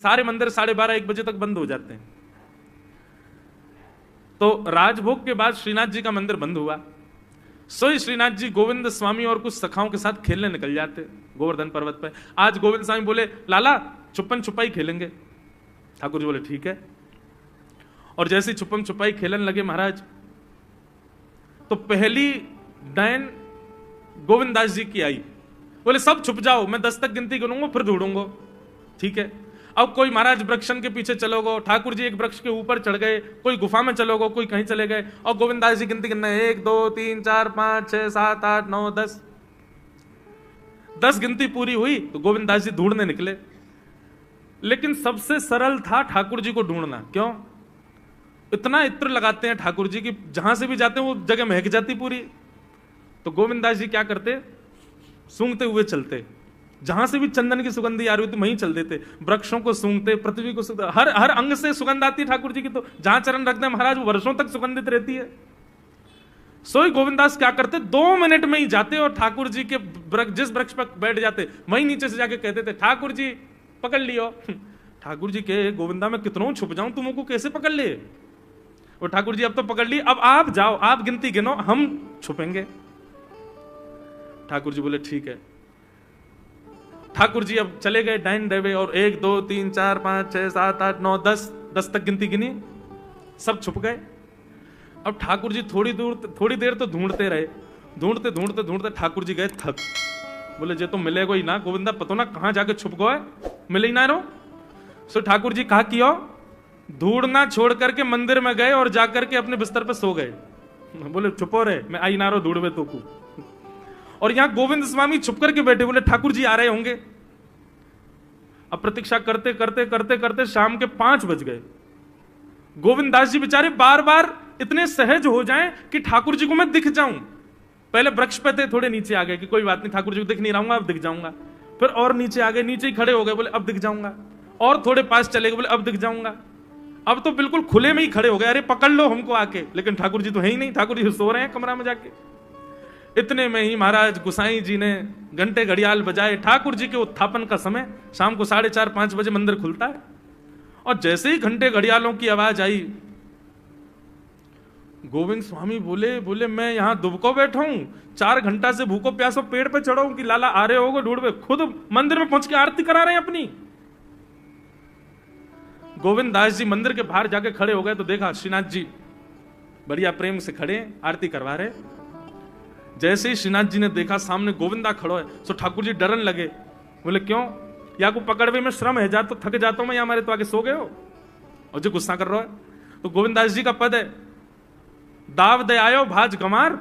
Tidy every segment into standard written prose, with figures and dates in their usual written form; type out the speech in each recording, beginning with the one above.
सारे मंदिर 12:30-1 बजे तक बंद हो जाते हैं। तो राजभोग के बाद श्रीनाथ जी का मंदिर बंद हुआ। सोई श्रीनाथ जी गोविंद स्वामी और कुछ सखाओं के साथ खेलने निकल जाते गोवर्धन पर्वत पे। आज गोविंद स्वामी बोले लाला छुपन छुपाई खेलेंगे। ठाकुर जी बोले ठीक है। और जैसे छुपन छुपाई खेलने लगे महाराज, तो पहली डायन गोविंद दास जी की आई। बोले सब छुप जाओ, मैं 10 तक गिनती गिनूंगा फिर ढूंढूंगा। ठीक है। अब कोई महाराज वृक्षन के पीछे चलो गो, ठाकुर जी एक वृक्ष के ऊपर चढ़ गए, कोई गुफा में चलो गो, कोई कहीं चले गए, और गोविंद दास जी गिनती गिनना है 1 2 3 4 5 6 7 8 9 10 गिनती पूरी हुई तो गोविंद दास जी ढूंढने निकले। लेकिन सबसे सरल था ठाकुर जी को ढूंढना। क्यों? इतना इत्र लगाते हैं ठाकुर जी की जहां से भी जाते हैं वो जगह महक जाती पूरी। तो गोविंद दास जी क्या करते, सूंघते हुए चलते, जहां से भी चंदन की सुगंधी आ रही होती वहीं चल देते, वृक्षों को सूंघते, पृथ्वी को सूंघते, हर अंग से सुगंध आती है ठाकुर जी की। तो जहां चरण रखते हैं महाराज वो वर्षों तक सुगंधित रहती है। सोई गोविंदास क्या करते, 2 मिनट में ही जाते और ठाकुर जी के जिस वृक्ष पर बैठ जाते वहीं नीचे से जाके कहते थे ठाकुर जी पकड़ लियो। ठाकुर जी के गोविंदा में कितनों छुप जाऊं तुमको कैसे पकड़ ले। और ठाकुर जी अब तो पकड़ ली, अब आप जाओ, आप गिनती गिनो, हम छुपेंगे। ठाकुर जी बोले ठीक है। ठाकुर जी अब चले गए डाइन देवे और 1 2 3 4 5 6 7 8 9 10 तक गिनती गिनी, सब छुप गए। अब ठाकुर जी थोड़ी देर तो ढूंढते रहे, ढूंढते ठाकुर जी गए थक। बोले जे तो मिलेगा ही ना गोविंदा, पतो ना कहां जाके छुप गए, मिले ही ना रो। सो ठाकुर जी कहा कियो, ढूंढना छोड़ करके मंदिर में गए और जाकर के अपने बिस्तर पे सो गए। बोले छुपो रहे, मैं आई ना रो ढूंढवे तो को। और यहां गोविंद स्वामी छुप करके बैठे, बोले ठाकुर जी आ रहे होंगे। अब प्रतीक्षा करते करते करते करते शाम के 5 बज गए। गोविंद दास जी बेचारे बार बार इतने सहज हो जाएं कि ठाकुर जी को मैं दिख जाऊं। पहले वृक्ष पे थे, थोड़े नीचे आ गए कि कोई बात नहीं ठाकुर जी को दिख नहीं रहा हूं, अब दिख जाऊंगा। फिर और नीचे आ गए, नीचे ही खड़े हो गए, बोले अब दिख जाऊंगा। और थोड़े पास चले गए, बोले अब दिख जाऊंगा। अब तो बिल्कुल खुले में ही खड़े हो गए, अरे पकड़ लो हमको आके। लेकिन ठाकुर जी तो है ही नहीं, ठाकुर जी सो रहे हैं कमरा में जाके। इतने में ही महाराज गुसाई जी ने घंटे घड़ियाल बजाए। ठाकुर जी के उत्थापन का समय शाम को 4:30-5 बजे मंदिर खुलता है। और जैसे ही घंटे घड़ियालों की आवाज आई, गोविंद स्वामी बोले मैं यहां दुबको बैठा हूं, 4 घंटा से भूखो प्यासो पेड़ पे चढ़ा हूं कि लाला आ रहे होगे ढूंढवे, खुद मंदिर में पहुंच के आरती करा रहे हैं अपनी। गोविंद दास जी मंदिर के बाहर जाके खड़े हो गए तो देखा श्रीनाथ जी बढ़िया प्रेम से खड़े आरती करवा रहे। जैसे ही श्रीनाथ जी ने देखा सामने गोविंदा खड़ो है, तो ठाकुर जी डरन लगे। बोले क्यों, या को पकड़वे में श्रम है, जा तो थक जाता हूं मैं, या हमारे तो आगे सो गए हो और जो गुस्सा कर रहा है। तो गोविंद दास जी का पद है, दाव दे आयो भाज गमार,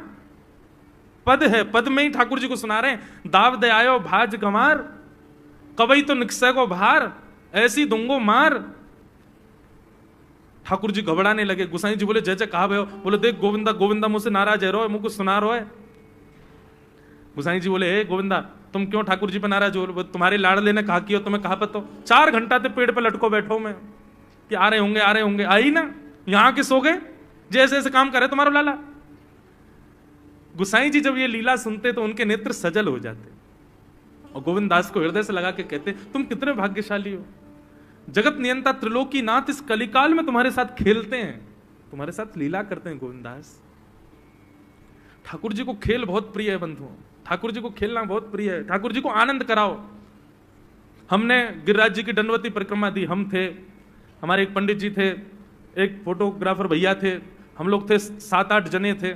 पद है, पद में ही ठाकुर जी को सुना रहे हैं। दाव दे आयो भाज गमार, कवई तो निकसे को भार, ऐसी दूंगो मार। ठाकुर जी घबराने लगे। गुसाई जी बोले जय जय कहा भयो। बोले देख गोविंदा मुझसे नाराज है, रो मुझको सुना रो है। गुसाई जी बोले हे गोविंदा तुम क्यों ठाकुर जी पे नाराज हो, तुम्हारे लाड़ले ने कहा कि हो, तुम्हें कहा पतो, 4 घंटा ते पेड़ पे लटको बैठो मैं कि आ रहे होंगे, आई ना, यहां के सो गए, जैसे ऐसे काम करे तुम्हारा लाला। गुसाई जी जब ये लीला सुनते तो उनके नेत्र सजल हो जाते और गोविंद दास को हृदय से लगा के कहते तुम कितने भाग्यशाली हो, जगत नियंता त्रिलोकी नाथ इस कलिकाल में तुम्हारे साथ खेलते हैं, तुम्हारे साथ लीला करते हैं गोविंद दास। ठाकुर जी को खेल बहुत प्रिय है बंधुओं, ठाकुर जी को खेलना बहुत प्रिय है, ठाकुर जी को आनंद कराओ। हमने गिरिराज जी की दंडवती परिक्रमा दी, हम थे, हमारे एक पंडित जी थे, एक फोटोग्राफर भैया थे, हम लोग थे 7-8 जने थे।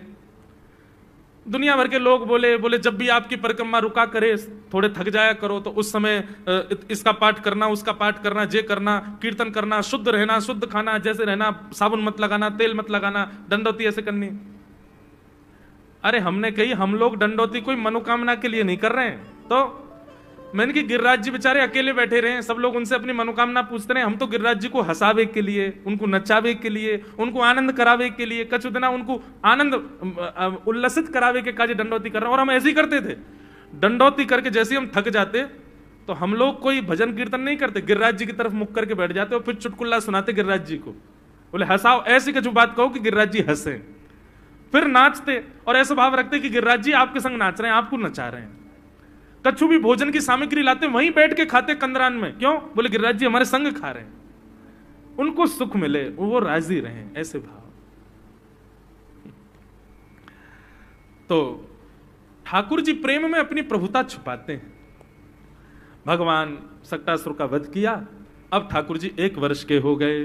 दुनिया भर के लोग बोले जब भी आपकी परिक्रमा रुका करे, थोड़े थक जाया करो तो उस समय इसका पाठ करना, उसका पाठ करना, जे करना, कीर्तन करना, शुद्ध रहना, शुद्ध खाना, जैसे रहना, साबुन मत लगाना, तेल मत लगाना, दंडवती ऐसे करनी। अरे हमने कही हम लोग दंडवती कोई मनोकामना के लिए नहीं कर रहे हैं। तो मैंने कि गिरिराज जी बेचारे अकेले बैठे रहे, सब लोग उनसे अपनी मनोकामना पूछते रहे, हम तो गिरिराज जी को हंसावे के लिए, उनको नचावे के लिए, उनको आनंद करावे के लिए, कछु दिना उनको आनंद उल्लसित करावे के काज दंडवती कर रहे हैं। और हम ऐसे ही करते थे, दंडवती करके जैसे हम थक जाते तो हम लोग कोई भजन कीर्तन नहीं करते, गिरिराज जी की तरफ मुख करके बैठ जाते और फिर चुटकुल्ला सुनाते गिरिराज जी को, बोले हंसाओ, ऐसी कछु बात कहो कि गिरिराज जी हंसे, फिर नाचते और ऐसा भाव रखते कि गिरिराज जी आपके संग नाच रहे हैं, आपको नचा रहे हैं। कछु भी भोजन की सामग्री लाते वहीं बैठ के खाते कंदरान में। क्यों? बोले गिरिराज जी हमारे संग खा रहे हैं, उनको सुख मिले, वो राजी रहे, ऐसे भाव। तो ठाकुर जी प्रेम में अपनी प्रभुता छुपाते हैं। भगवान सक्टासुर का वध किया, अब ठाकुर जी 1 वर्ष के हो गए।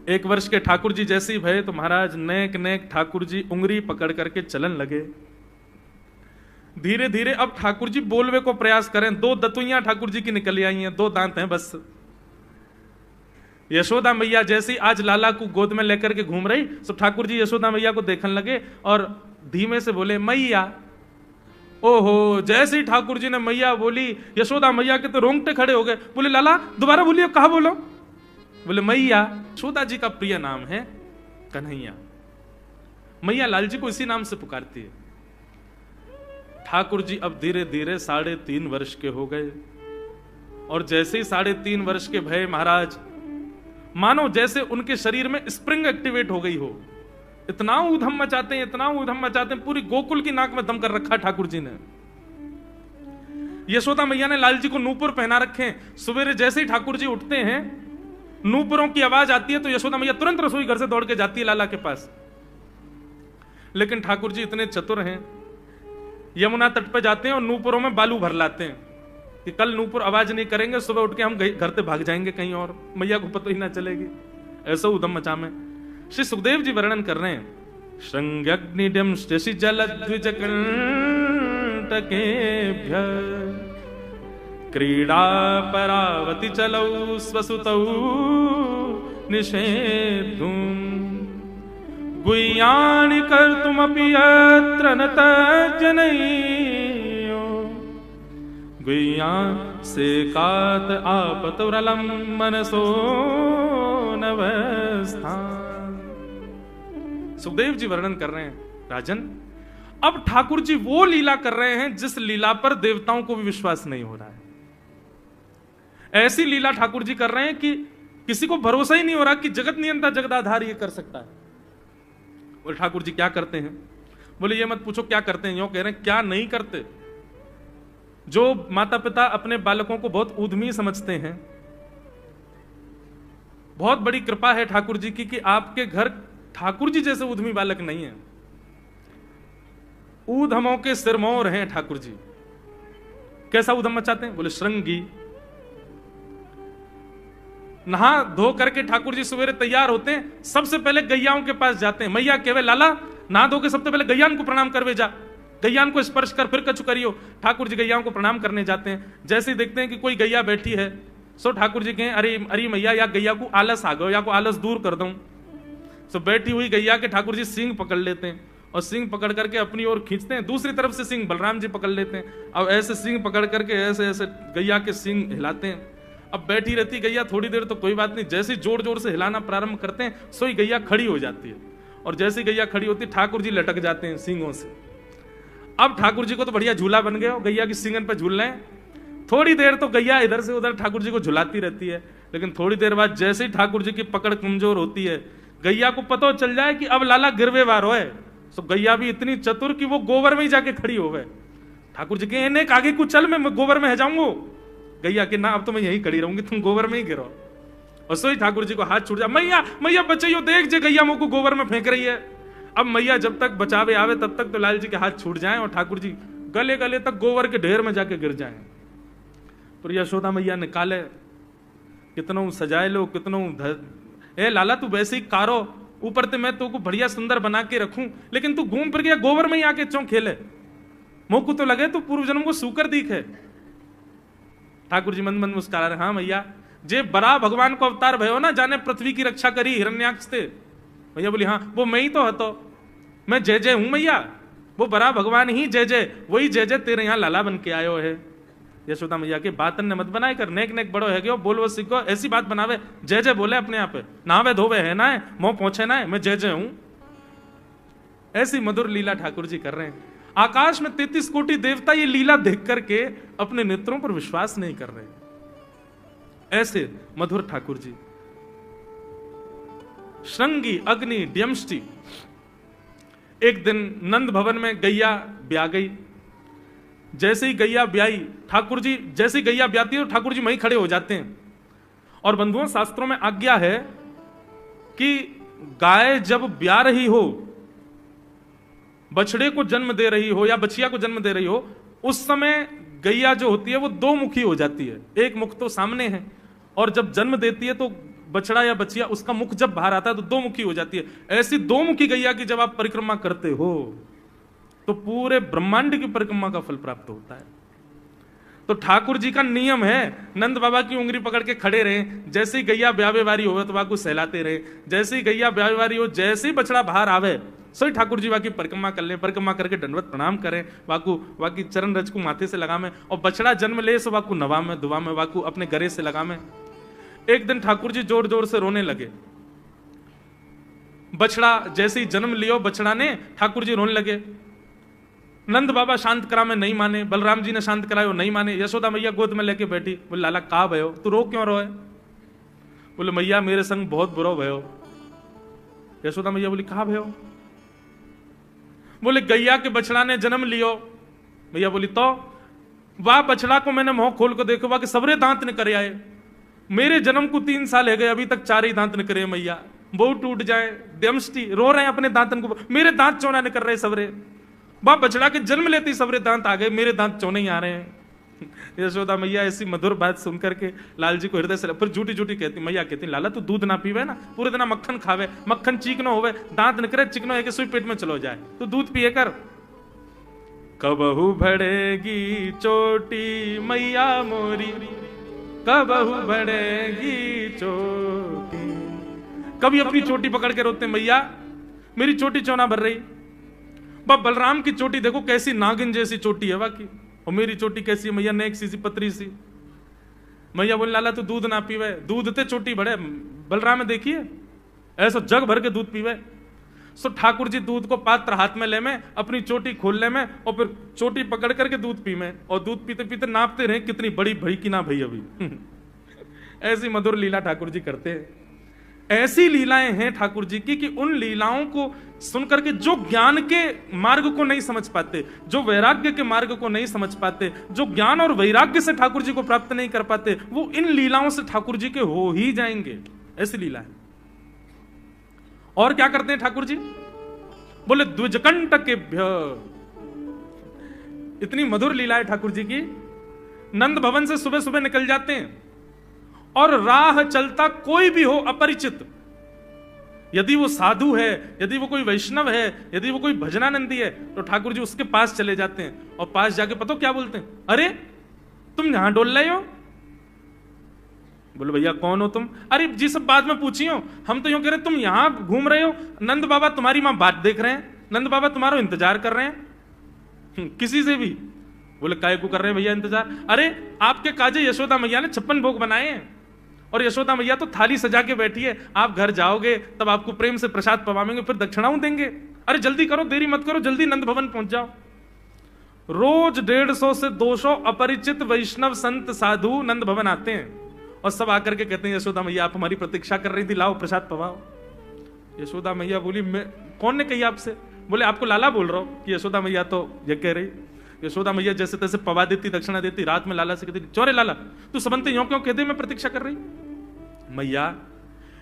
1 वर्ष के ठाकुर जी जैसे ही भये तो महाराज नेक नेक ठाकुर जी उंगली पकड़ करके चलन लगे। धीरे धीरे अब ठाकुर जी बोलवे को प्रयास करें। 2 दतुइयां ठाकुर जी की निकल आई हैं, 2 दांत हैं बस। यशोदा मैया जैसी आज लाला को गोद में लेकर के घूम रही, तो ठाकुर जी यशोदा मैया को देखने लगे और धीमे से बोले मैया। ओहो, जैसे ही ठाकुर जी ने मैया बोली, यशोदा मैया के तो रोंगटे खड़े हो गए। बोले लाला दोबारा बोलिए, कहा बोलो? बोले मैया। यशोदा जी का प्रिय नाम है कन्हैया, मैया लाल जी को इसी नाम से पुकारती है। ठाकुर जी अब धीरे धीरे 3.5 वर्ष के हो गए, और जैसे ही 3.5 वर्ष के भय महाराज, मानो जैसे उनके शरीर में स्प्रिंग एक्टिवेट हो गई हो। इतना ऊधम मचाते हैं, इतना ऊधम मचाते हैं, पूरी गोकुल की नाक में दम कर रखा ठाकुर जी ने। यशोदा मैया ने लाल जी को नूपुर पहना रखे। सवेरे जैसे ही ठाकुर जी उठते हैं, नूपुरों की आवाज आती है तो यशोदा मैया तुरंत रसोई घर से दौड़ के जाती है लाला के पास। लेकिन ठाकुर जी इतने चतुर हैं, यमुना तट पर जाते हैं और नूपुरों में बालू भर लाते हैं कि कल नूपुर आवाज नहीं करेंगे, सुबह उठ के हम घर से भाग जाएंगे कहीं और, मैया को पता ही ना चलेगी। ऐसा उधम मचा में श्री सुखदेव जी वर्णन कर रहे हैं। श्रृंग्यग्निड्यम शशि जलद्विज कंटकेभ्य क्रीडा परावति चलौ स्वसुतौ निषेधुम गुह्यानि कर्तुमपि यत्र न तज्जनयो गुह्यान् सेकात आपतुरलं मनसो नवस्थान्। सुखदेव जी वर्णन कर रहे हैं, राजन अब ठाकुर जी वो लीला कर रहे हैं जिस लीला पर देवताओं को भी विश्वास नहीं हो रहा है। ऐसी लीला ठाकुर जी कर रहे हैं कि किसी को भरोसा ही नहीं हो रहा कि जगत नियंता जगदाधार ये कर सकता है। बोले ठाकुर जी क्या करते हैं? बोले ये मत पूछो क्या करते हैं, यूं कह रहे हैं क्या नहीं करते। जो माता पिता अपने बालकों को बहुत ऊधमी समझते हैं, बहुत बड़ी कृपा है ठाकुर जी की कि आपके घर ठाकुर जी जैसे ऊधमी बालक नहीं है। ऊधमों के सिरमौर हैं ठाकुर जी। कैसा ऊधम मचाते हैं? बोले श्रृंगी। नहा धो करके ठाकुर जी सवेरे तैयार होते हैं, सबसे पहले गैयाओं के पास जाते हैं। मैया कहवे लाला नहा धो के सबसे पहले गैयान को प्रणाम करवे जा, गैयान को स्पर्श कर फिर कछु करियो। ठाकुर जी गैयाओं को प्रणाम करने जाते हैं। जैसे ही देखते हैं कि कोई गैया बैठी है, सो ठाकुर जी कहें अरे अरे मैया या गैया को आलस आ गयो, या को आलस दूर कर दूं। सो बैठी हुई गैया के ठाकुर जी सींग पकड़ लेते हैं और सींग पकड़ करके अपनी ओर खींचते हैं। दूसरी तरफ से सींग बलराम जी पकड़ लेते हैं। अब ऐसे सींग पकड़ करके ऐसे ऐसे गैया के सींग हिलाते हैं। अब बैठी रहती गैया थोड़ी देर तो कोई बात नहीं, जैसे जोर जोर से हिलाना प्रारंभ करते हैं सोई गैया खड़ी हो जाती है। और जैसी गैया खड़ी होती है ठाकुर जी लटक जाते हैं सींगों से। अब ठाकुर जी को तो बढ़िया झूला बन गया, गैया की सींगन पर झूल रहे हैं। थोड़ी देर तो गैया इधर से उधर ठाकुर जी को झुलाती रहती है, लेकिन थोड़ी देर बाद जैसे ही ठाकुर जी की पकड़ कमजोर होती है, गैया को पता चल जाए कि अब लाला गिरवे वार हो है, तो गैया भी इतनी चतुर कि वो गोबर में ही जाके खड़ी हो गए। ठाकुर जी कहे आगे कुछ चल, मैं गोबर में है जाऊंगा। गैया कि ना अब तो मैं यहीं खड़ी रहूंगी, तुम गोबर में ही गिरो। और सोई ठाकुर जी को हाथ छूट जा, मैया मैया बचाइयो, देख जे गैया मुंह को गोबर में फेंक रही है। अब मैया जब तक बचावे आवे तब तक तो लाल जी के हाथ छूट जाएं और ठाकुर जी गले गले तक गोबर के ढेर में जाके गिर जाएं। पर यशोदा मैया निकाले, कितनों सजाए लो, कितनों ए लाला तू वैसे ही कारो, ऊपर से मैं तो को बढ़िया सुंदर बना के रखूं, लेकिन तू घूम फिर गया गोबर में ही आके चौं खेले, मुंह को तो लगे तू पूर्व जन्म को सूकर दिखे। ठाकुर जी मंद मंद मुस्कुरा रहे, हाँ मैया जे बड़ा भगवान को अवतार भयो ना, जाने पृथ्वी की रक्षा करी हिरण्याक्ष से। मैया बोली हाँ वो मैं ही तो हतो, मैं जय जय हूं मैया, वो बड़ा भगवान ही जय जय, वही जय जय तेरे यहाँ लाला बन के आयो है। यशोदा मैया के बातन ने मत बनाए कर, नेक नेक बड़ो है क्यों, बोल वो सीखो, ऐसी बात बनावे, जय जय बोले अपने आप नहावे धोवे है ना, मुंह पहुंचे ना, मैं जय जय हूं। ऐसी मधुर लीला ठाकुर जी कर रहे हैं। आकाश में 33 कोटि देवता ये लीला देख करके अपने नेत्रों पर विश्वास नहीं कर रहे। ऐसे मधुर ठाकुर जी। श्रृंगी अग्नि जैसे ही गैया ब्याई, ठाकुर जी जैसे ही गैया ब्याती है तो ठाकुर जी वहीं खड़े हो जाते हैं। और बंधुओं, शास्त्रों में आज्ञा है कि गाय जब ब्या रही हो, बछड़े को जन्म दे रही हो या बछिया को जन्म दे रही हो, उस समय गैया जो होती है वो दो मुखी हो जाती है। एक मुख तो सामने है, और जब जन्म देती है तो बछड़ा या बछिया उसका मुख जब बाहर आता है तो दो मुखी हो जाती है। ऐसी दो मुखी गैया की जब आप परिक्रमा करते हो तो पूरे ब्रह्मांड की परिक्रमा का फल प्राप्त होता है। तो ठाकुर जी का नियम है, नंद बाबा की उंगली पकड़ के खड़े रहे, जैसे ही गैया ब्यावे वारी हो तो वाकू सहलाते रहे, जैसे ही गैया ब्यावे वारी हो, जैसे ही बछड़ा बाहर आवे सही ठाकुर जी वाकी परिक्रमा कर ले, परिक्रमा करके दंडवत प्रणाम करें, वाकी चरण रज को माथे से लगा में, और बछड़ा जन्म ले सो वाकू नवा में दुआ में, वाकू अपने गरे से लगा में। एक दिन ठाकुर जी जोर जोर से रोने लगे। बछड़ा जैसे ही जन्म लियो बछड़ा ने, ठाकुर जी रोने लगे। नंद बाबा शांत करा में नहीं माने, बलराम जी ने शांत करायो नहीं माने। यशोदा मैया गोद में लेके बैठी, बोले लाला का भयो, तू रो क्यों रोए? बोले मैया मेरे संग बहुत बुरा भयो। यशोदा मैया बोली कहा भयो? बोले गैया के बछड़ा ने जन्म लियो। मैया बोली तो वाह बछड़ा को मैंने मुंह खोल कर देखो, वाह के सबरे दांत ने करे आए, मेरे जन्म को 3 साल है गए, अभी तक 4 ही दांत ने करे मैया, बहु टूट जाए दमष्टी रो रहे हैं अपने दांतन को, मेरे दांत चौना ने कर रहे सबरे, वाह बछड़ा के जन्म लेते ही सबरे दांत आ गए, मेरे दांत चौने ही आ रहे हैं। यशोदा मैया ऐसी मधुर बात सुनकर के लाल जी को हृदय से, फिर झूठी झूठी कहती, मैया कहती लाला तू दूध ना पीवे ना, पूरे दिन मक्खन खावे, मक्खन चीकनो होवे, दांत निकले चिकनो है कि सुई पेट में चलो जाए, तू दूध पिए कर। कबहू भड़ेगी चोटी मैया मोरी, कबहू भड़ेगी चोटी, कभी अपनी चोटी पकड़ के रोते मैया मेरी चोटी चौना भर रही। बलराम की चोटी देखो कैसी नागिन जैसी चोटी है वाकई, और मेरी चोटी कैसी है मैया, नेक सी पतरी सी। मैया बोले लाला तू दूध ना पीवे, दूध ते चोटी बढ़े, बलराम में देखिए ऐसा जग भर के दूध पीवे। सो ठाकुर जी दूध को पात्र हाथ में ले में, अपनी चोटी खोल ले में, और फिर चोटी पकड़ करके दूध पी में, और दूध पीते पीते नापते रहे कितनी बड़ी भई की ना भई अभी। ऐसी मधुर लीला ठाकुर जी करते हैं। ऐसी लीलाएं हैं ठाकुर जी की कि उन लीलाओं को सुनकर के जो ज्ञान के मार्ग को नहीं समझ पाते, जो वैराग्य के मार्ग को नहीं समझ पाते, जो ज्ञान और वैराग्य से ठाकुर जी को प्राप्त नहीं कर पाते, वो इन लीलाओं से ठाकुर जी के हो ही जाएंगे। ऐसी लीला है। और क्या करते हैं ठाकुर जी? बोले द्विजकंटकेभ्य, इतनी मधुर लीला है ठाकुर जी की। नंद भवन से सुबह सुबह निकल जाते हैं, और राह चलता कोई भी हो अपरिचित, यदि वो साधु है, यदि वो कोई वैष्णव है, यदि वो कोई भजनानंदी है, तो ठाकुर जी उसके पास चले जाते हैं, और पास जाके पता क्या बोलते हैं? अरे तुम यहां डोल रहे हो? बोले भैया कौन हो तुम? अरे जी सब बाद में पूछी हो, हम तो यूं कह रहे तुम यहां घूम रहे हो, नंद बाबा तुम्हारी मां बात देख रहे हैं, नंद बाबा तुम्हारा इंतजार कर रहे हैं। किसी से भी? बोले काय को कर रहे हैं भैया इंतजार? अरे आपके काजे यशोदा मैया ने 56 भोग बनाए हैं, और यशोदा मैया तो थाली सजा के बैठी है, आप घर जाओगे तब आपको प्रेम से प्रसाद पवाएंगे, फिर दक्षिणाओं देंगे। अरे जल्दी करो, देरी मत करो, जल्दी नंद भवन पहुंच जाओ। रोज 150 से 200 अपरिचित वैष्णव संत साधु नंद भवन आते हैं, और सब आकर के कहते हैं यशोदा मैया आप हमारी प्रतीक्षा कर रही थी, लाओ प्रसाद पवाओ। यशोदा मैया बोली मैं कौन ने कही आपसे? बोले आपको लाला बोल रहा हूं। कि यशोदा मैया तो ये कह रही। यशोदा मैया जैसे तैसे पवा देती, दक्षिणा देती, रात में लाला से कहती चोरे लाला तू सबंते यूं क्यों कहते मैं प्रतीक्षा कर रही? मैया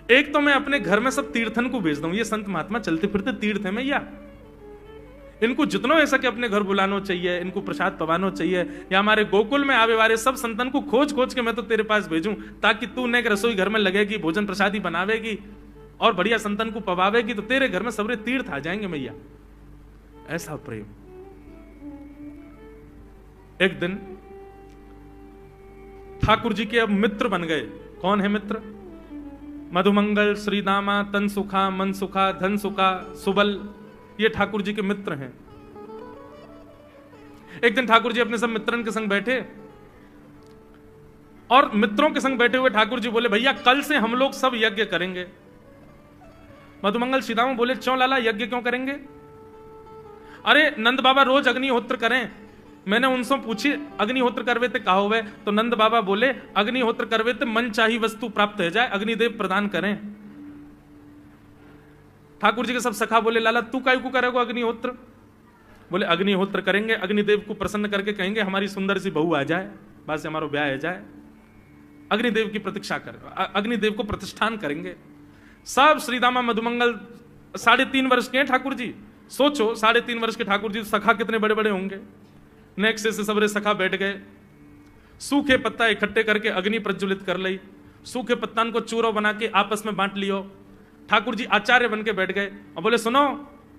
एक तो मैं अपने घर में सब तीर्थन को भेज दूं, ये संत महात्मा चलते फिरते तीर्थ है मैया, इनको जितना ऐसा कि अपने घर बुलाना चाहिए, इनको प्रसाद पवाना चाहिए, या हमारे गोकुल में आवे वाले सब संतन को खोज खोज के मैं तो तेरे पास भेजूं, ताकि तू ने रसोई घर में लगेगी, भोजन प्रसादी बनावेगी और बढ़िया संतन को पवावेगी, तो तेरे घर में सबरे तीर्थ आ जाएंगे मैया। ऐसा प्रेम। एक दिन ठाकुर जी के अब मित्र बन गए। कौन है मित्र? मधुमंगल, श्रीदामा, तनसुखा, मनसुखा, धनसुखा, सुबल, ये ठाकुर जी के मित्र हैं। एक दिन ठाकुर जी अपने सब मित्रन के संग बैठे, और मित्रों के संग बैठे हुए ठाकुर जी बोले भैया कल से हम लोग सब यज्ञ करेंगे। मधुमंगल, श्रीदामा बोले क्यों लाला यज्ञ क्यों करेंगे? अरे नंद बाबा रोज अग्निहोत्र करें, मैंने उनसे पूछी अग्निहोत्र करवे ते कहा हुए, तो नंद बाबा बोले अग्निहोत्र करवे ते मन चाही वस्तु प्राप्त हो जाए, अग्निदेव प्रदान करें। ठाकुर जी के सब सखा बोले लाला तू काय को करेगा अग्निहोत्र? बोले अग्निहोत्र करेंगे, अग्निदेव को प्रसन्न करके कहेंगे हमारी सुंदर सी बहू आ जाए, बस से हमारा ब्याह हो जाए। अग्निदेव की प्रतीक्षा कर, अग्निदेव को प्रतिष्ठान करेंगे। सब श्रीदामा मधुमंगल 3.5 वर्ष के हैं ठाकुर जी। सोचो 3.5 वर्ष के ठाकुर जी, सखा कितने बड़े बड़े होंगे। नेक्स्ट से सबरे सखा बैठ गए, सूखे पत्ता इकट्ठे करके अग्नि प्रज्वलित कर ली, सूखे पत्तान को चूरो बना के आपस में बांट लियो। ठाकुर जी आचार्य बन के बैठ गए और बोले सुनो,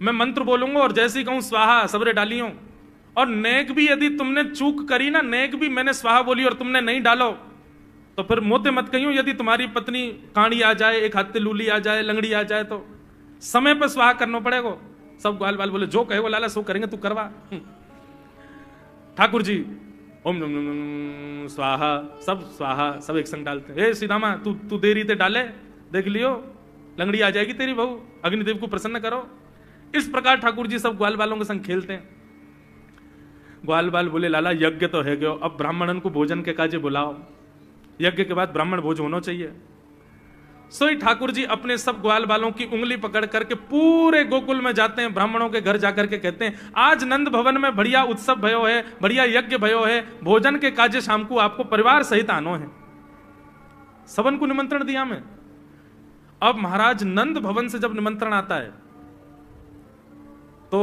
मैं मंत्र बोलूंगा और जैसे ही कहूं स्वाहा सबरे डालियो, और नेक भी यदि तुमने चूक करी ना, नेक भी मैंने स्वाहा बोली और तुमने नहीं डालो तो फिर मोते मत कहियो। यदि तुम्हारी पत्नी कांडी आ जाए, एक हाथ लूली आ जाए, लंगड़ी आ जाए तो समय पर स्वाहा करना पड़ेगा। सब ग्वाल बाल बोले जो कहे वो लाला सो करेंगे, तू करवा। ठाकुर जी ओम नम नम नम स्वाहा, सब स्वाहा सब एक संग डालते हैं। सीधामा तू देरी ते डाले, देख लियो लंगड़ी आ जाएगी तेरी बहू, अग्निदेव को प्रसन्न करो। इस प्रकार ठाकुर जी सब ग्वाल बालों के संग खेलते हैं। ग्वाल बाल बोले लाला यज्ञ तो है गयो, अब ब्राह्मणन को भोजन के काजे बुलाओ, यज्ञ के बाद ब्राह्मण भोज होना चाहिए। सोई ठाकुर जी अपने सब ग्वाल बालों की उंगली पकड़ करके पूरे गोकुल में जाते हैं, ब्राह्मणों के घर जाकर के कहते हैं आज नंद भवन में बढ़िया उत्सव भयो है, बढ़िया यज्ञ भयो है, भोजन के काजे शाम को आपको परिवार सहित आनो है। सबन को निमंत्रण दिया मैं। अब महाराज नंद भवन से जब निमंत्रण आता है तो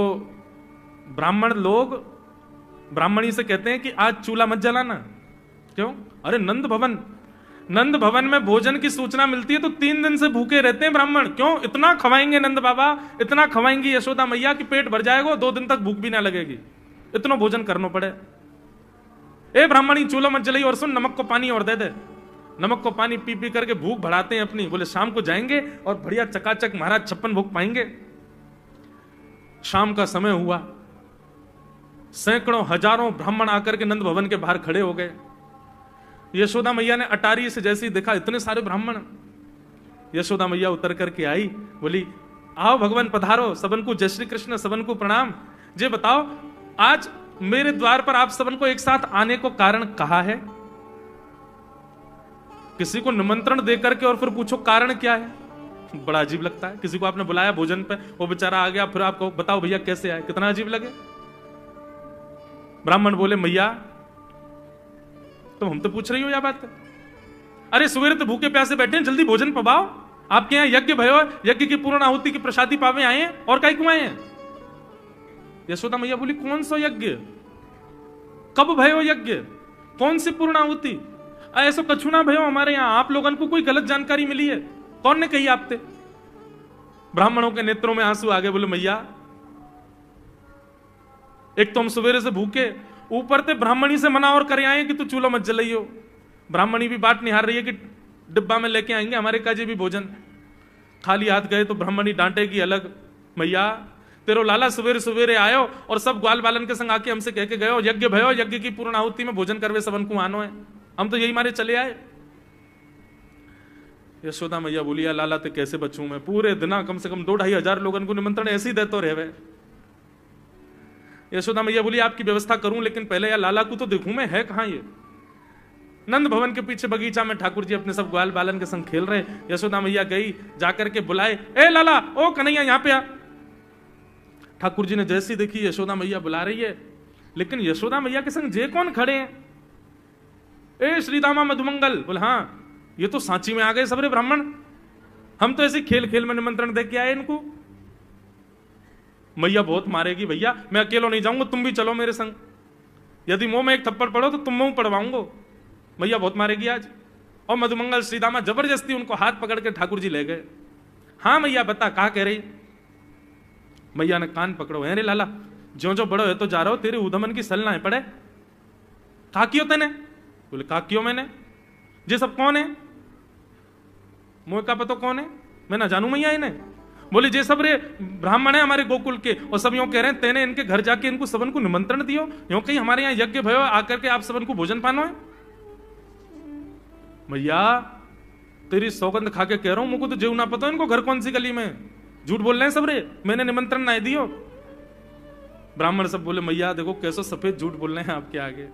ब्राह्मण लोग ब्राह्मणी से कहते हैं कि आज चूल्हा मत जलाना। क्यों? अरे नंद भवन में भोजन की सूचना मिलती है तो 3 दिन से भूखे रहते हैं ब्राह्मण। क्यों? इतना खवाएंगे नंद बाबा, इतना खवाएंगी यशोदा मैया कि पेट भर जाएगा, 2 दिन तक भूख भी ना लगेगी, इतना भोजन करना पड़े। ए ब्राह्मणी चूल्हा मत जलाई, और सुन नमक को पानी और दे दे। नमक को पानी पी पी करके भूख बढ़ाते हैं अपनी। बोले शाम को जाएंगे और बढ़िया चकाचक महाराज 56 भोग पाएंगे। शाम का समय हुआ, सैकड़ों हजारों ब्राह्मण आकर के नंद भवन के बाहर खड़े हो गए। यशोदा मैया ने अटारी से जैसे ही देखा इतने सारे ब्राह्मण, यशोदा मैया उतर करके आई, बोली आओ भगवान पधारो, सबन को जय श्री कृष्ण, सबन को प्रणाम। जे बताओ आज मेरे द्वार पर आप सबन को एक साथ आने को कारण कहा है? किसी को निमंत्रण देकर के और फिर पूछो कारण क्या है, बड़ा अजीब लगता है। किसी को आपने बुलाया भोजन पे, वो बेचारा आ गया, फिर आपको बताओ भैया कैसे आए, कितना अजीब लगे। ब्राह्मण बोले मैया तुम हम तो पूछ रही हो या बात? अरे सवेरे तो भूखे प्यासे बैठे हैं, जल्दी भोजन पवाओ। आपके यहाँ यज्ञ भयो, यज्ञ की पूर्ण आहुति की प्रसादी पावे आए हैं, और काहे क्यों आए हैं? यशोदा मैया बोली कौन सा यज्ञ, कब भयो यज्ञ, कौन सी पूर्ण आहुति? ऐसा कछु ना भयो हमारे यहाँ, आप लोगों को कोई गलत जानकारी मिली है, कौन ने कही आपसे? ब्राह्मणों के नेत्रों में आंसू आ गए। बोले मैया एक तो हम सवेरे से भूखे, ऊपर से ब्राह्मणी से मना और करे आए कि तू चूल्हा मत जलाइयो। ब्राह्मणी भी बात निहार रही है कि डिब्बा में लेके आएंगे हमारे काजे भी भोजन। खाली हाथ गए तो ब्राह्मणी डांटेगी अलग, मैया तेरो लाला सवेरे सवेरे आयो और सब ग्वाल बालन के संग आके हमसे कह के गयो यज्ञ भयो, यज्ञ की पूर्ण आहुति में भोजन करवे सबन को आनो है, हम तो यही मारे चले आए। यशोदा मैया बोलिया लाला ते कैसे बचूं मैं, पूरे दिन कम से कम 2-2.5 हजार लोगों को निमंत्रण ऐसे ही देते रहे। यशोदा मैया बोली आपकी व्यवस्था करूं, लेकिन पहले यार लाला को तो देखूं मैं, है कहां ये? नंद भवन के पीछे बगीचा में ठाकुर जी अपने सब ग्वाल बालन के संग खेल रहे। यशोदा मैया गई, जाकर के बुलाए, ए लाला, ओ कन्हैया यहां पे आ। ठाकुर जी ने जैसी देखी यशोदा मैया बुला रही है, लेकिन यशोदा मैया के संग जे कौन खड़े हैं? ए श्रीदामा मधुमंगल। बोले हाँ ये तो सांची में आ गए सबरे ब्राह्मण, हम तो ऐसे खेल खेल में निमंत्रण दे के आए इनको। मैया बहुत मारेगी भैया, मैं अकेला नहीं जाऊंगा, तुम भी चलो मेरे संग, यदि मुंह में एक थप्पड़ पड़ो तो तुम मुंह पड़वाऊंगा, मैया बहुत मारेगी आज। और मधुमंगल श्रीदामा जबरदस्ती उनको हाथ पकड़ के ठाकुर जी ले गए। हाँ मैया बता कहा कह रही? मैया ने कान पकड़ो, अरे लाला जो जो बड़ो है तो जा रहा हो, तेरे उधमन की सल ना है पड़े। कहा क्यों तेने? बोले कहा क्यों मैंने, ये सब कौन है? मुझे का पता कौन है, मैं ना जानू मैया इन्हें। बोले जे सब रे ब्राह्मण है हमारे गोकुल के, और सब यूं कह रहे हैं तेने इनके घर जाके इनको सबन को निमंत्रण दियो, यूं कहीं हमारे यहाँ यज्ञ भयो आकर के आप सबन को भोजन पानो है। भैया तेरी सौगंध खा के कह रहा हूं, मुझको तो जेव ना पता इनको घर कौन सी गली में, झूठ बोल रहे हैं सब रे, मैंने निमंत्रण ना दियो। ब्राह्मण सब बोले मैया देखो कैसे सफेद झूठ बोल रहे हैं आपके आगे।